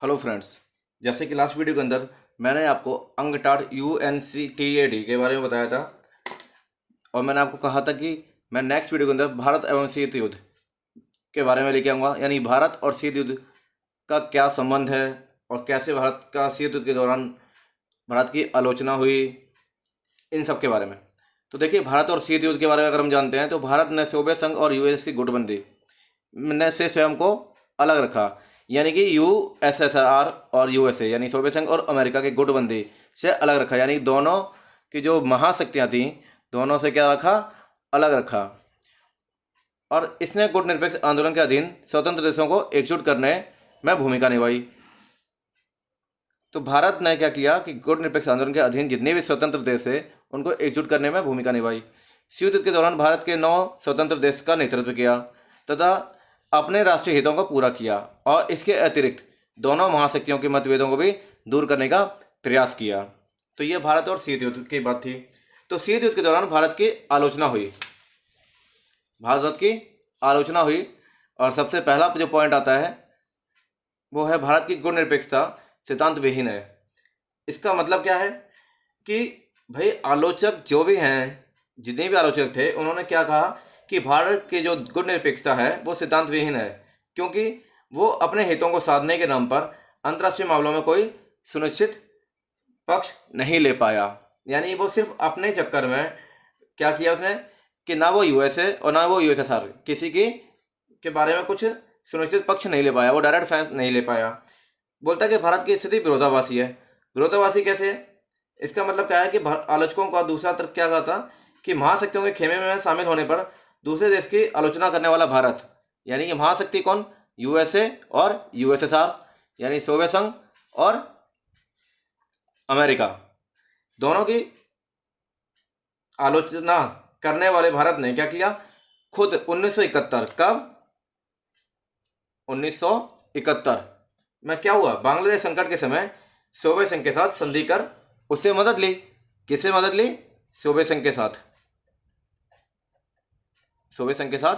Hello friends. जैसे कि last video के अंदर मैंने आपको अंगटाड UNCTAD के बारे में बताया था और मैंने आपको कहा था कि मैं नेक्स्ट वीडियो के अंदर भारत एवं शीत युद्ध के बारे में लेके आऊँगा, यानी भारत और शीत युद्ध का क्या संबंध है और कैसे भारत का शीत युद्ध के दौरान भारत की आलोचना हुई, इन सब के बारे में। तो देखिए, भारत और शीत युद्ध के बारे में अगर हम जानते हैं तो भारत ने सोवियत संघ और यूएस की गुटबंदी ने से स्वयं को अलग रखा, यानी कि USSR और USA यानी सोवियत संघ और अमेरिका की गुटबंदी से अलग रखा, यानी दोनों की जो महाशक्तियां थीं दोनों से क्या रखा, अलग रखा। और इसने गुटनिरपेक्ष आंदोलन के अधीन स्वतंत्र देशों को एकजुट करने में भूमिका निभाई। तो भारत ने क्या किया कि गुटनिरपेक्ष आंदोलन के अधीन जितने भी स्वतंत्र देश थे उनको एकजुट करने में भूमिका निभाई। शीत युद्ध के दौरान भारत के 9 स्वतंत्र देश का नेतृत्व किया तथा अपने राष्ट्रीय हितों को पूरा किया और इसके अतिरिक्त दोनों महाशक्तियों के मतभेदों को भी दूर करने का प्रयास किया। तो ये भारत और शीत युद्ध की बात थी। तो शीत युद्ध के दौरान भारत की आलोचना हुई, भारत की आलोचना हुई और सबसे पहला जो पॉइंट आता है वो है भारत की गुटनिरपेक्षता सिद्धांत विहीन है। इसका मतलब क्या है कि भाई आलोचक जो भी हैं, जितने भी आलोचक थे, उन्होंने क्या कहा कि भारत की जो गुटनिरपेक्षता है वो सिद्धांत विहीन है, क्योंकि वो अपने हितों को साधने के नाम पर अंतर्राष्ट्रीय मामलों में कोई सुनिश्चित पक्ष नहीं ले पाया। यानी वो सिर्फ अपने चक्कर में क्या किया उसने कि ना वो USA और ना वो USSR किसी की के बारे में कुछ सुनिश्चित पक्ष नहीं ले पाया, वो डायरेक्ट फैंस नहीं ले पाया। बोलता है कि भारत की स्थिति विरोधाभासी है। विरोधाभासी कैसे है? इसका मतलब क्या है कि आलोचकों का दूसरा तर्क क्या कहा था कि महाशक्तियों के खेमे में शामिल होने पर दूसरे देश की आलोचना करने वाला भारत, यानी कि महाशक्ति कौन, USA और USSR यानी सोवियत संघ और अमेरिका, दोनों की आलोचना करने वाले भारत ने क्या किया, खुद 1971, कब 1971 में क्या हुआ, बांग्लादेश संकट के समय सोवियत संघ के साथ संधि कर उससे मदद ली। किससे मदद ली? सोवियत संघ के साथ, सोवियत संघ के साथ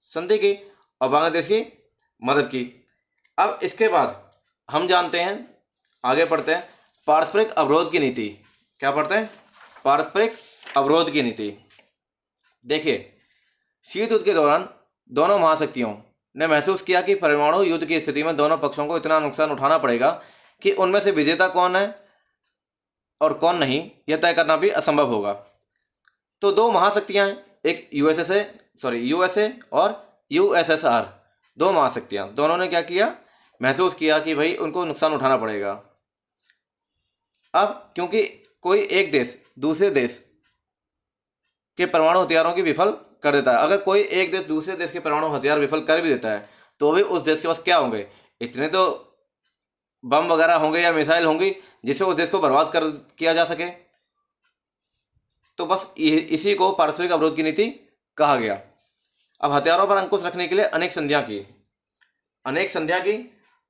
संधि की और बांग्लादेश की मदद की। अब इसके बाद हम जानते हैं, आगे पढ़ते हैं, पारस्परिक अवरोध की नीति। क्या पढ़ते हैं? पारस्परिक अवरोध की नीति। देखिए, शीत युद्ध के दौरान दोनों महाशक्तियों ने महसूस किया कि परमाणु युद्ध की स्थिति में दोनों पक्षों को इतना नुकसान उठाना पड़ेगा कि उनमें से विजेता कौन है और कौन नहीं, यह तय करना भी असंभव होगा। तो दो महाशक्तियां हैं, एक USA और USSR, दो महाशक्तियां, दोनों ने क्या किया, महसूस किया कि भाई उनको नुकसान उठाना पड़ेगा। अब क्योंकि कोई एक देश दूसरे देश के परमाणु हथियारों की विफल कर देता है, अगर कोई एक देश दूसरे देश के परमाणु हथियार विफल कर भी देता है तो भी उस देश के पास क्या होंगे, इतने तो बम वगैरह होंगे या मिसाइल होंगी जिससे उस देश को बर्बाद कर किया जा सके। तो बस इसी को पारस्परिक अवरोध की नीति कहा गया। अब हथियारों पर अंकुश रखने के लिए अनेक संधियां की,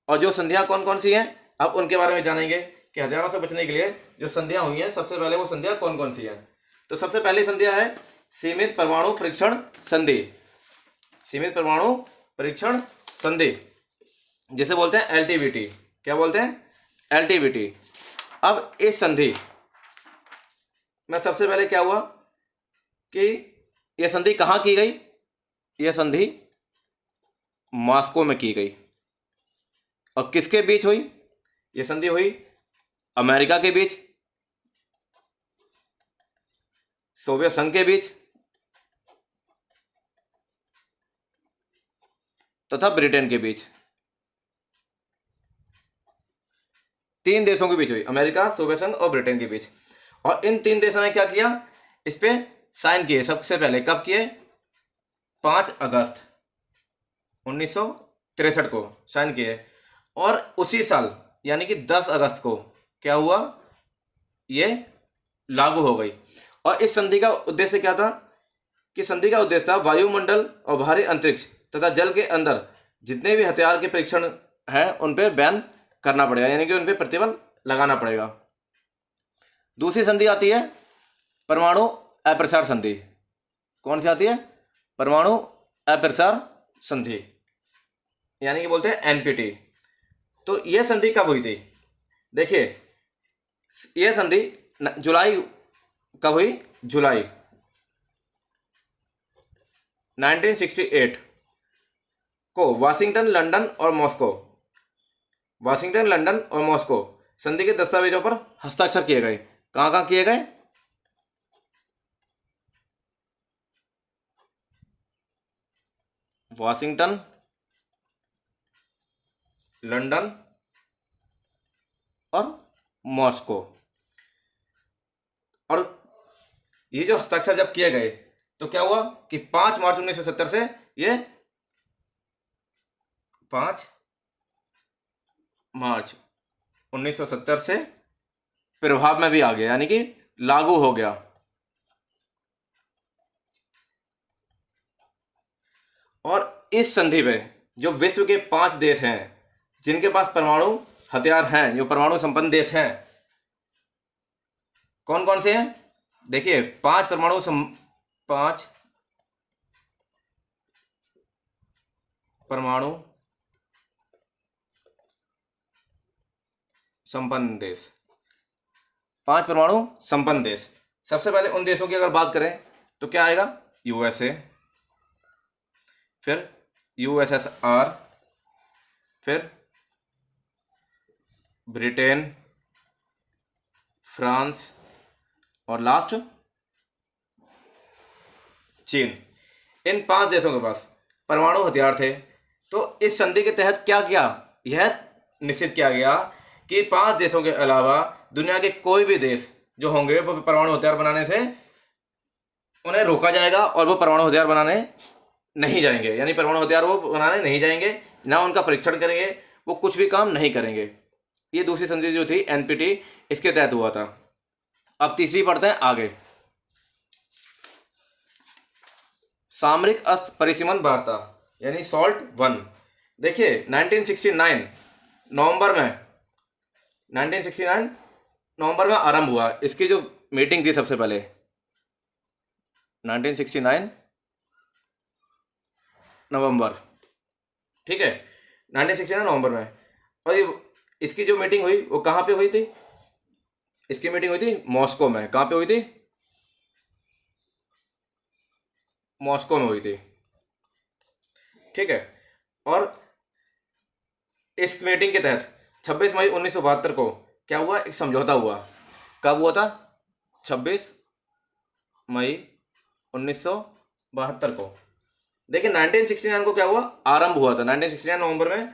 और जो संधियां कौन कौन सी हैं अब उनके बारे में जानेंगे कि हथियारों से बचने के लिए जो संधियां हुई हैं, सबसे पहले वो संधियां कौन कौन सी हैं। तो सबसे पहली संधियां है सीमित परमाणु परीक्षण संधि। सीमित परमाणु परीक्षण संधि जिसे बोलते हैं LTBT। क्या बोलते हैं? LTBT। अब इस संधि में सबसे पहले क्या हुआ कि यह संधि कहाँ की गई? यह संधि मॉस्को में की गई। और किसके बीच हुई? यह संधि हुई अमेरिका के बीच, सोवियत संघ के बीच तथा ब्रिटेन के बीच। तीन देशों के बीच हुई, अमेरिका, सोवियत संघ और ब्रिटेन के बीच। और इन तीन देशों ने क्या किया, इस पे साइन किए। सबसे पहले कब किए? 5 अगस्त 1963 को साइन किए। और उसी साल यानी कि 10 अगस्त को क्या हुआ, ये लागू हो गई। और इस संधि का उद्देश्य क्या था कि संधि का उद्देश्य था वायुमंडल और बाहरी अंतरिक्ष तथा जल के अंदर जितने भी हथियार के परीक्षण हैं उन पर बैन करना पड़ेगा, यानी कि उन पर प्रतिबंध लगाना पड़ेगा। दूसरी संधि आती है परमाणु अप्रसार संधि। कौन सी आती है? परमाणु अप्रसार संधि, यानी कि बोलते हैं NPT। तो यह संधि कब हुई थी? देखिए, यह संधि जुलाई कब हुई? जुलाई 1968 को वाशिंगटन, लंदन और मॉस्को, वाशिंगटन, लंदन और मॉस्को संधि के दस्तावेजों पर हस्ताक्षर किए गए। कहाँ कहाँ किए गए? वाशिंगटन, लंदन और मॉस्को। और ये जो हस्ताक्षर जब किए गए तो क्या हुआ कि 5 मार्च 1970 से ये 5 मार्च 1970 से प्रभाव में भी आ गया, यानी कि लागू हो गया। और इस संधि में जो विश्व के 5 देश हैं जिनके पास परमाणु हथियार हैं, जो परमाणु संपन्न देश हैं, कौन कौन से हैं? देखिए, 5 परमाणु संपन्न देश, 5 परमाणु संपन्न देश। सबसे पहले उन देशों की अगर बात करें तो क्या आएगा? यूएसए, फिर यूएसएसआर, फिर ब्रिटेन, फ्रांस और लास्ट चीन। इन 5 देशों के पास परमाणु हथियार थे। तो इस संधि के तहत क्या किया? यह निश्चित किया गया कि 5 देशों के अलावा दुनिया के कोई भी देश जो होंगे वो परमाणु हथियार बनाने से उन्हें रोका जाएगा और वो परमाणु हथियार बनाने नहीं जाएंगे, यानी परमाणु हथियार वो बनाने नहीं जाएंगे, ना उनका परीक्षण करेंगे, वो कुछ भी काम नहीं करेंगे। ये दूसरी संधि जो थी एनपीटी, इसके तहत हुआ था। अब तीसरी पढ़ते हैं आगे। सामरिक अस्त्र परिसीमन वार्ता यानी सॉल्ट 1। देखिए 1969 नवंबर में आरंभ हुआ। इसकी जो मीटिंग थी सबसे पहले 1969 नवंबर, ठीक है, 1969 नवंबर में। और ये इसकी जो मीटिंग हुई वो कहाँ पे हुई थी? इसकी मीटिंग हुई थी मॉस्को में। कहाँ पे हुई थी? मॉस्को में हुई थी, ठीक है। और इस मीटिंग के तहत 26 मई 1972 को क्या हुआ? एक समझौता हुआ। कब हुआ था? 26 मई 1972 को। देखिए 1969 को क्या हुआ? आरंभ हुआ था। 1969 नवंबर में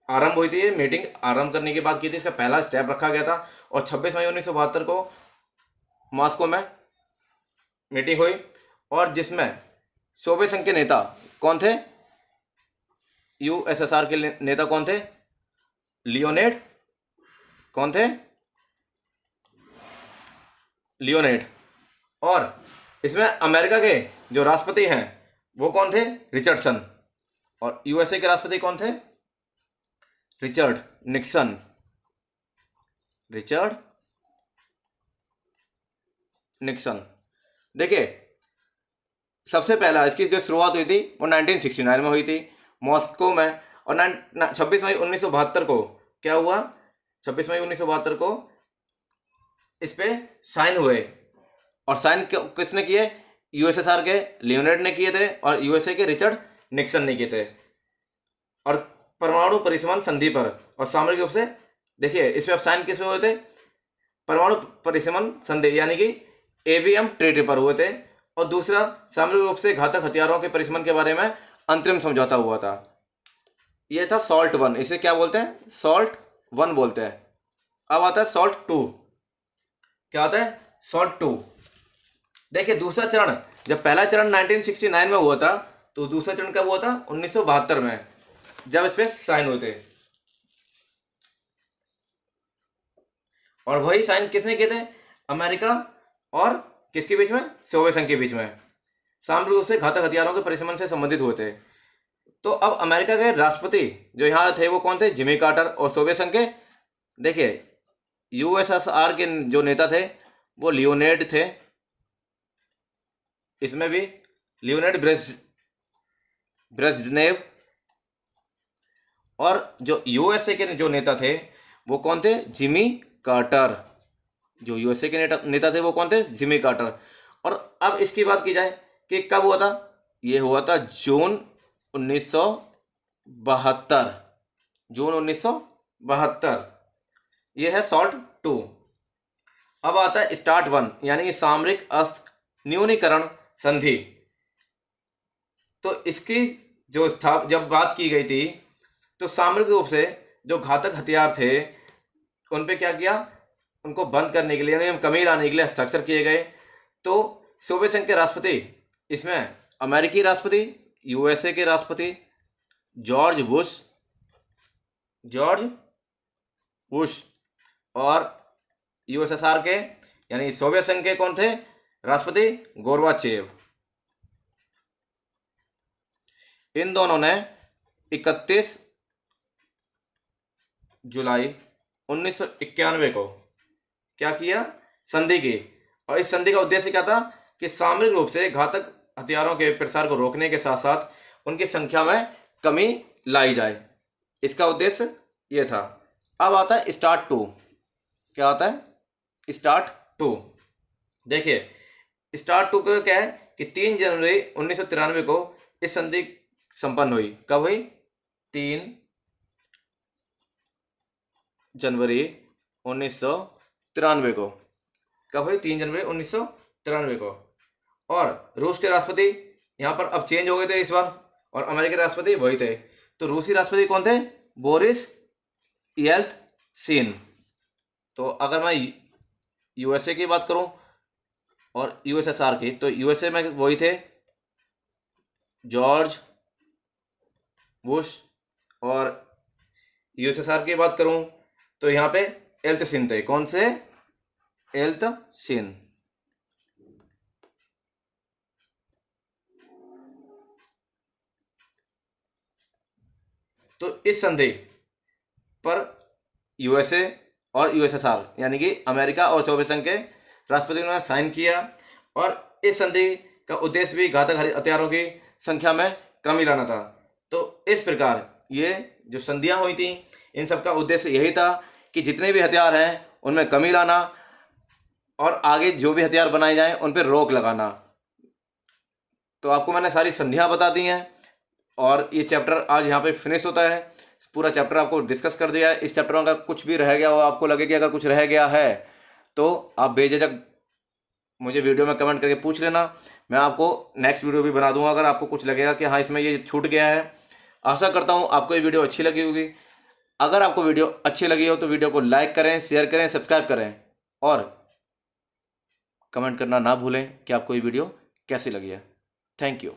आरंभ हुई थी ये मीटिंग। आरंभ करने की बात की थी, इसका पहला स्टेप रखा गया था। और 26 मई 1972 को मॉस्को में मीटिंग हुई और जिसमें सोवियत संघ के नेता कौन थे? यूएसएसआर के नेता कौन थे? लियोनिड, कौन थे? लियोनिड। और इसमें अमेरिका के जो राष्ट्रपति हैं वो कौन थे? रिचर्डसन। और यूएसए के राष्ट्रपति कौन थे? Richard Nixon. Richard Nixon. देखिए सबसे पहला इसकी जो शुरुआत हुई थी वो 1969 में हुई थी मॉस्को में। और 26 मई 1972 को क्या हुआ? 26 मई 1972 को इस पे साइन हुए। और साइन किसने किए? यूएसएसआर के लियोनिड ने किए थे और यूएसए के रिचर्ड निक्सन ने किए थे। और परमाणु परिसीमन संधि पर और सामरिक रूप से देखिए इस पे अब साइन किस पे हुए थे? परमाणु परिसीमन संधि यानी कि एवीएम ट्रीटी पर हुए थे। और दूसरा सामरिक रूप से घातक हथियारों के परिसीमन के बारे में अंतरिम समझौता हुआ था। यह था सॉल्ट 1। इसे क्या बोलते हैं? सॉल्ट 1 बोलते हैं। अब आता है सॉल्ट 2। क्या आता है? सॉल्ट 2। देखिए दूसरा चरण, जब पहला चरण 1969 में हुआ था तो दूसरा चरण कब हुआ था? 1972 में, जब इस पे साइन हुए थे। और वही साइन किसने किए थे? अमेरिका और किसके बीच में? सोवियत संघ के बीच में। सामरिक रूप से घातक हथियारों के परिसीमन से संबंधित हुए थे। तो अब अमेरिका के राष्ट्रपति जो यहाँ थे वो कौन थे? Jimmy Carter. और सोवियत संघ के देखिए यूएसएसआर के जो नेता थे वो लियोनिड थे। इसमें भी लियोनिड ब्रेजनेव। और जो यूएसए के जो नेता थे वो कौन थे? Jimmy Carter. जो यूएसए के नेता थे वो कौन थे? Jimmy Carter. और अब इसकी बात की जाए कि कब हुआ था? ये हुआ था जून 1972। जून 1972। ये है SALT II। अब आता है START I, यानी कि सामरिक अस्त्र न्यूनीकरण संधि। तो इसकी जो जब बात की गई थी तो सामरिक रूप से जो घातक हथियार थे उन पे क्या किया? उनको बंद करने के लिए, यानी कमी लाने के लिए हस्ताक्षर किए गए। तो सोवियत संघ के राष्ट्रपति, इसमें अमेरिकी राष्ट्रपति, यूएसए के राष्ट्रपति जॉर्ज बुश और यूएसएसआर के यानी सोवियत संघ के कौन थे? राष्ट्रपति गोर्बाचेव। इन दोनों ने 31 जुलाई 1991 को क्या किया? संधि की। और इस संधि का उद्देश्य क्या था? कि सामरिक रूप से घातक हथियारों के प्रसार को रोकने के साथ साथ उनकी संख्या में कमी लाई जाए। इसका उद्देश्य ये था। अब आता है START II। क्या आता है? START II। देखिए START II का क्या है कि 3 जनवरी 1993 को इस संधि संपन्न हुई। कब हुई? 3 जनवरी 1993 को। कब हुई? 3 जनवरी 1993 को। और रूस के राष्ट्रपति यहाँ पर अब चेंज हो गए थे इस बार, और अमेरिकी राष्ट्रपति वही थे। तो रूसी राष्ट्रपति कौन थे? Boris Yeltsin. तो अगर मैं यूएसए की बात करूं और यूएसएसआर की, तो यूएसए में वही थे जॉर्ज बुश, और यूएसएसआर की बात करूं तो यहाँ पे येल्त्सिन थे। कौन से? येल्त्सिन। तो इस संधि पर यूएसए और यूएसएसआर यानी कि अमेरिका और सोवियत संघ के राष्ट्रपतियों ने साइन किया। और इस संधि का उद्देश्य भी घातक हथियारों की संख्या में कमी लाना था। तो इस प्रकार ये जो संधियां हुई थी इन सब का उद्देश्य यही था कि जितने भी हथियार हैं उनमें कमी लाना और आगे जो भी हथियार बनाए जाएं उन पर रोक लगाना। तो आपको मैंने सारी संधियां बता दी हैं और ये चैप्टर आज यहाँ पे फिनिश होता है। पूरा चैप्टर आपको डिस्कस कर दिया है। इस चैप्टर में अगर कुछ भी रह गया हो, आपको लगे कि अगर कुछ रह गया है तो आप बेझिझक मुझे वीडियो में कमेंट करके पूछ लेना। मैं आपको नेक्स्ट वीडियो भी बना दूंगा अगर आपको कुछ लगेगा कि हाँ इसमें ये छूट गया है। आशा करता हूँ आपको ये वीडियो अच्छी लगी होगी। अगर आपको वीडियो अच्छी लगी हो तो वीडियो को लाइक करें, शेयर करें, सब्सक्राइब करें और कमेंट करना ना भूलें कि आपको ये वीडियो कैसी लगी है। Thank you.